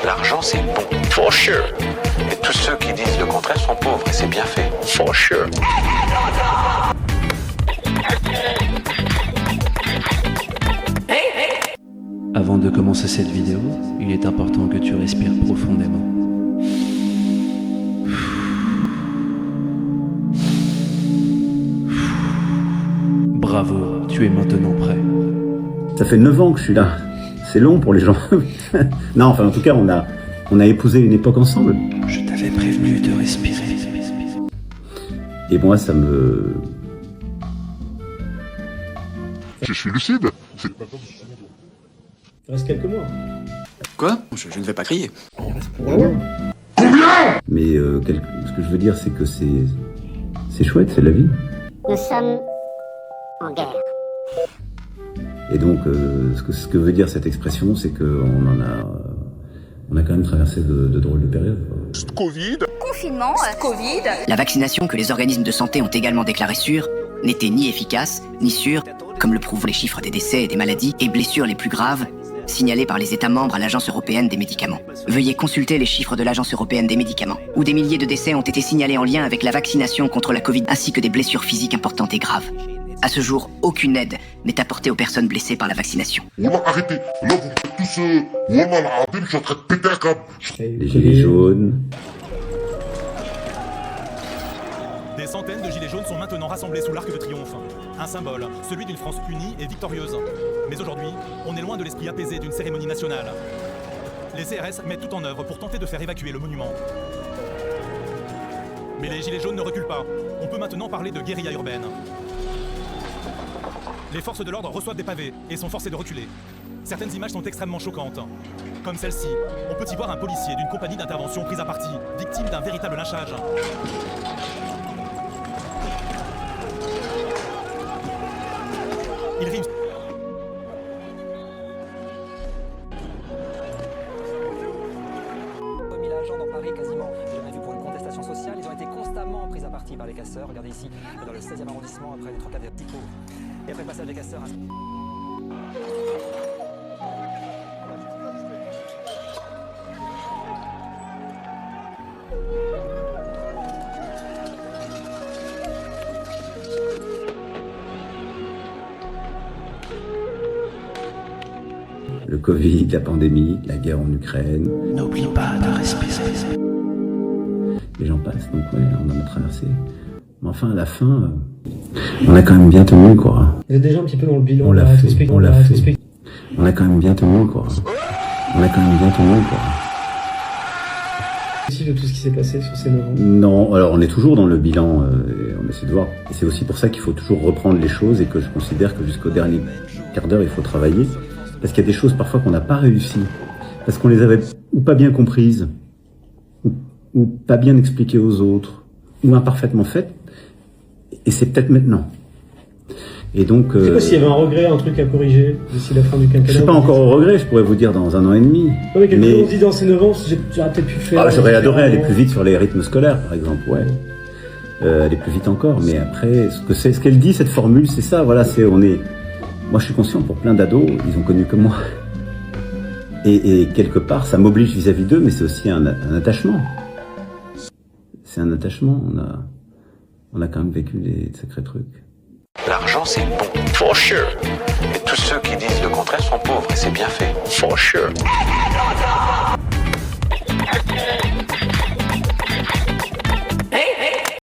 L'argent, c'est bon. For sure. Et tous ceux qui disent le contraire sont pauvres, et c'est bien fait. For sure. Avant de commencer cette vidéo, il est important que tu respires profondément. Bravo, tu es maintenant prêt. Ça fait 9 ans que je suis là. C'est long pour les gens. Non, enfin en tout cas, on a épousé une époque ensemble. Je t'avais prévenu de respirer. Et moi, ça me... Je suis lucide. Il reste quelques mois. Quoi ? Je ne vais pas crier. Mais ce que je veux dire, c'est que c'est chouette, c'est la vie. Nous sommes en guerre. Et donc, ce que veut dire cette expression, c'est qu'on on a quand même traversé de drôles de périodes. Covid. Confinement, Covid. La vaccination que les organismes de santé ont également déclarée sûre n'était ni efficace, ni sûre, comme le prouvent les chiffres des décès et des maladies et blessures les plus graves signalés par les États membres à l'Agence européenne des médicaments. Veuillez consulter les chiffres de l'Agence européenne des médicaments, où des milliers de décès ont été signalés en lien avec la vaccination contre la Covid, ainsi que des blessures physiques importantes et graves. À ce jour, aucune aide n'est apportée aux personnes blessées par la vaccination. Arrêtez. Là, vous faites tous... je suis en train de péter un câble. Les gilets jaunes. Des centaines de gilets jaunes sont maintenant rassemblés sous l'Arc de Triomphe. Un symbole, celui d'une France unie et victorieuse. Mais aujourd'hui, on est loin de l'esprit apaisé d'une cérémonie nationale. Les CRS mettent tout en œuvre pour tenter de faire évacuer le monument. Mais les gilets jaunes ne reculent pas. On peut maintenant parler de guérilla urbaine. Les forces de l'ordre reçoivent des pavés et sont forcées de reculer. Certaines images sont extrêmement choquantes. Comme celle-ci, on peut y voir un policier d'une compagnie d'intervention prise à partie, victime d'un véritable lynchage. Il réussit. Agents dans Paris, quasiment jamais vu pour une contestation sociale. Ils ont été constamment pris à partie par les casseurs. Regardez ici, dans le 16e arrondissement, après les trois cas des petits pauvres. Et après le passage des casseurs... Le Covid, la pandémie, la guerre en Ukraine. N'oublie pas de respirer. Les gens passent, donc ouais, on en a traversé. Mais enfin, à la fin, on a quand même bien tenu, quoi. Vous êtes déjà un petit peu dans le bilan. On l'a fait, on l'a fait. On a quand même bien tenu, quoi. On a quand même bien tenu, quoi. Aussi de tout ce qui s'est passé sur ces 9 ans. Non, alors on est toujours dans le bilan, et on essaie de voir. Et c'est aussi pour ça qu'il faut toujours reprendre les choses et que je considère que jusqu'au dernier quart d'heure, il faut travailler. Parce qu'il y a des choses parfois qu'on n'a pas réussi, parce qu'on les avait ou pas bien comprises, ou pas bien expliquées aux autres, ou imparfaitement faites, et c'est peut-être maintenant. Et donc... Je sais pas s'il y avait un regret, un truc à corriger d'ici la fin du quinquennat. Je suis pas encore au regret, je pourrais vous dire dans 1 an et demi. Ouais, mais on dit dans ces 9 ans, j'aurais peut-être pu faire... Ah, j'aurais adoré aller plus vite sur les rythmes scolaires, par exemple, ouais. Aller plus vite encore, mais après, ce qu'elle dit, cette formule, c'est ça, voilà, moi, je suis conscient, pour plein d'ados, ils ont connu que moi. Et quelque part, ça m'oblige vis-à-vis d'eux, mais c'est aussi un attachement. C'est un attachement. On a quand même vécu des sacrés trucs. L'argent, c'est bon. For sure. Et tous ceux qui disent le contraire sont pauvres, et c'est bien fait. For sure.